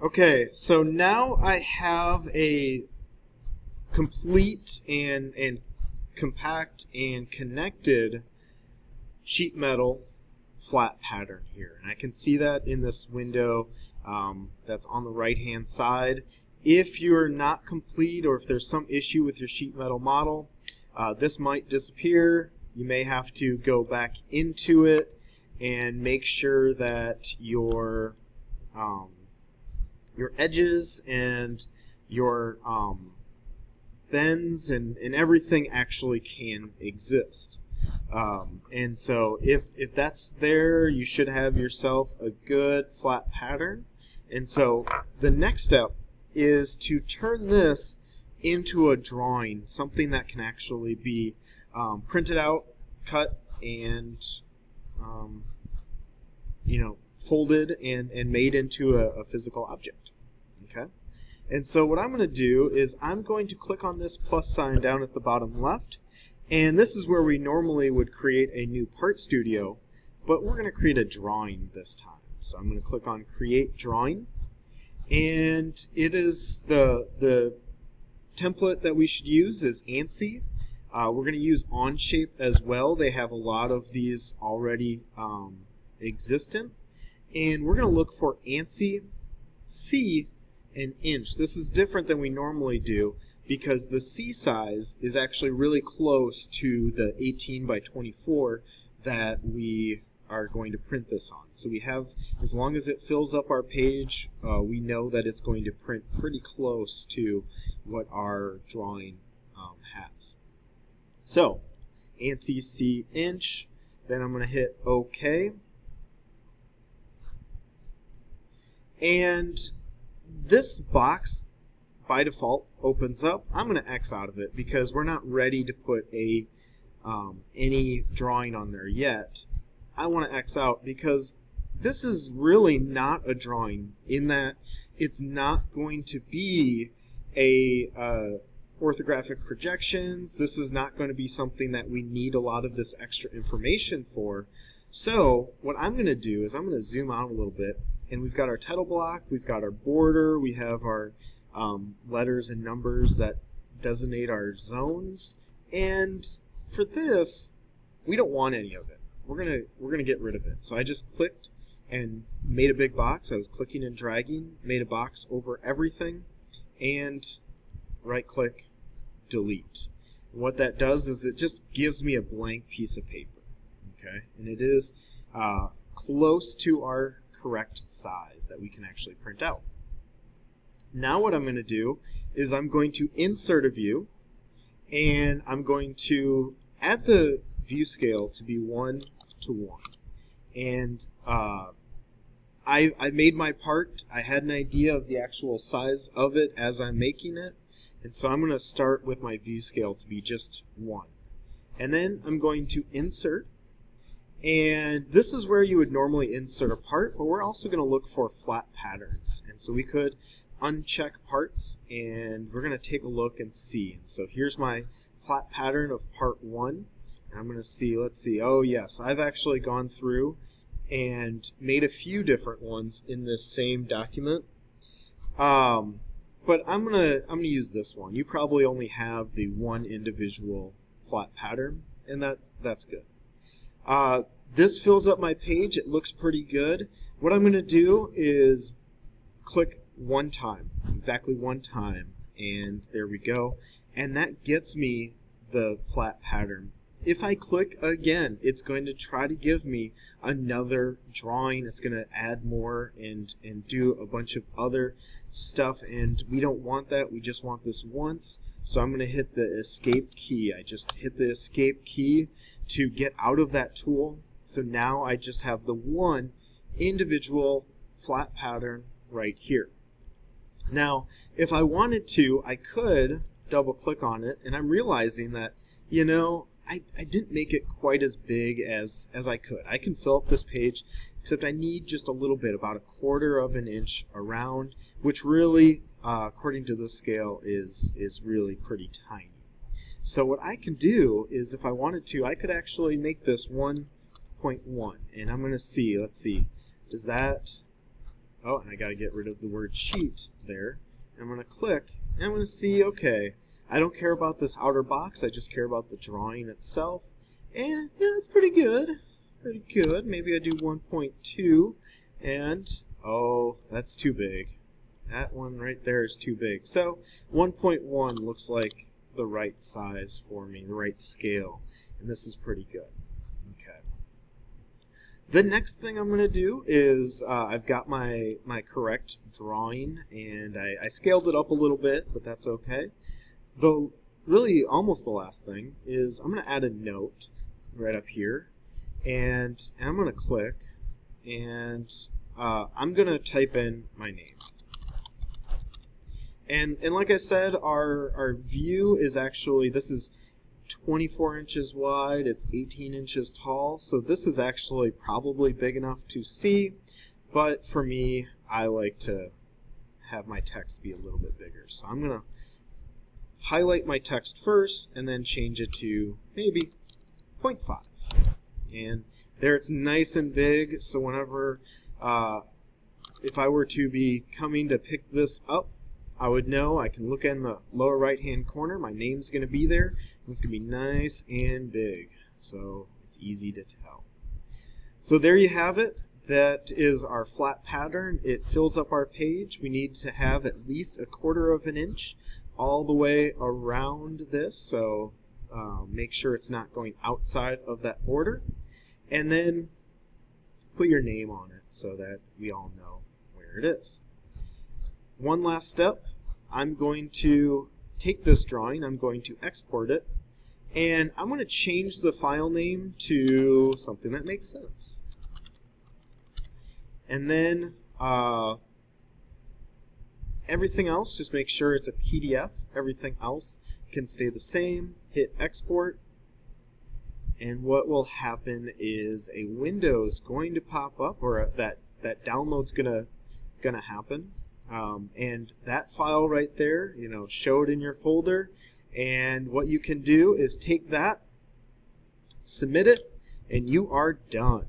Okay, so now I have a complete and compact and connected sheet metal flat pattern here. And I can see that in this window that's on the right hand side. If you're not complete or if there's some issue with your sheet metal model, this might disappear. You may have to go back into it and make sure that your edges and your bends and everything actually can exist. And so if that's there, you should have yourself a good flat pattern. And so the next step is to turn this into a drawing, something that can actually be printed out, cut, and folded and made into a physical object. Okay? And so what I'm going to do is I'm going to click on this plus sign down at the bottom left, and this is where we normally would create a new part studio, but we're going to create a drawing this time. So I'm going to click on Create Drawing, and it is the template that we should use is ANSI. We're going to use Onshape as well. They have a lot of these already existent. And we're going to look for ANSI C and inch. This is different than we normally do because the C size is actually really close to the 18 by 24 that we are going to print this on. So we have, as long as it fills up our page, we know that it's going to print pretty close to what our drawing has. So ANSI C inch, then I'm going to hit OK. And this box by default opens up. I'm going to X out of it because we're not ready to put any drawing on there yet. I want to X out because this is really not a drawing in that it's not going to be a orthographic projections. This is not going to be something that we need a lot of this extra information for. So what I'm going to do is I'm going to zoom out a little bit, and we've got our title block, we've got our border, we have our letters and numbers that designate our zones, and for this we don't want any of it. We're gonna get rid of it. So I just clicked and made a big box. I was clicking and dragging, made a box over everything, and right click, delete. And what that does is it just gives me a blank piece of paper. Okay, and it is close to our correct size that we can actually print out. Now what I'm going to do is I'm going to insert a view, and I'm going to add the view scale to be 1 to 1. And I made my part. I had an idea of the actual size of it as I'm making it, and so I'm going to start with my view scale to be just 1. And then I'm going to insert. And this is where you would normally insert a part, but we're also going to look for flat patterns. And so we could uncheck parts, and we're going to take a look and see. And so here's my flat pattern of part 1. And I'm going to see, let's see, oh yes, I've actually gone through and made a few different ones in this same document. But I'm gonna use this one. You probably only have the one individual flat pattern, and that's good. This fills up my page. It looks pretty good. What I'm going to do is click one time, exactly one time, and there we go. And that gets me the flat pattern. If I click again, it's going to try to give me another drawing. It's going to add more and do a bunch of other stuff, and we don't want that. We just want this once. So I'm going to hit the escape key. I just hit the escape key to get out of that tool. So now I just have the one individual flat pattern right here. Now, if I wanted to, I could double click on it, and I'm realizing that, you know, I didn't make it quite as big as I could. I can fill up this page, except I need just a little bit, about 1/4 of an inch around, which really, according to the scale, is really pretty tiny. So what I can do is, if I wanted to, I could actually make this 1.1, and I'm going to see, let's see, does that, Oh, and I got to get rid of the word sheet there. I'm going to click, and I'm going to see, okay, I don't care about this outer box, I just care about the drawing itself. And yeah, it's pretty good. Pretty good. Maybe I do 1.2, and oh, that's too big. That one right there is too big. So 1.1 looks like the right size for me, the right scale, and this is pretty good. Okay. The next thing I'm going to do is I've got my correct drawing, and I scaled it up a little bit, but that's okay. Really almost the last thing is I'm going to add a note right up here, and I'm going to click, and I'm going to type in my name. And like I said, our view is actually, this is 24 inches wide, it's 18 inches tall, so this is actually probably big enough to see, but for me, I like to have my text be a little bit bigger. So I'm going to highlight my text first and then change it to maybe 0.5. And there it's nice and big, so whenever, if I were to be coming to pick this up, I would know I can look in the lower right hand corner, my name's going to be there, and it's going to be nice and big, so it's easy to tell. So there you have it. That is our flat pattern. It fills up our page. We need to have at least 1/4 of an inch all the way around this, so make sure it's not going outside of that border, and then put your name on it so that we all know where it is. One last step, I'm going to take this drawing, I'm going to export it, and I'm going to change the file name to something that makes sense. And then everything else, just make sure it's a PDF. Everything else can stay the same. Hit export, and what will happen is a window is going to pop up, or that download's gonna happen. And that file right there, show it in your folder, and what you can do is take that, submit it, and you are done.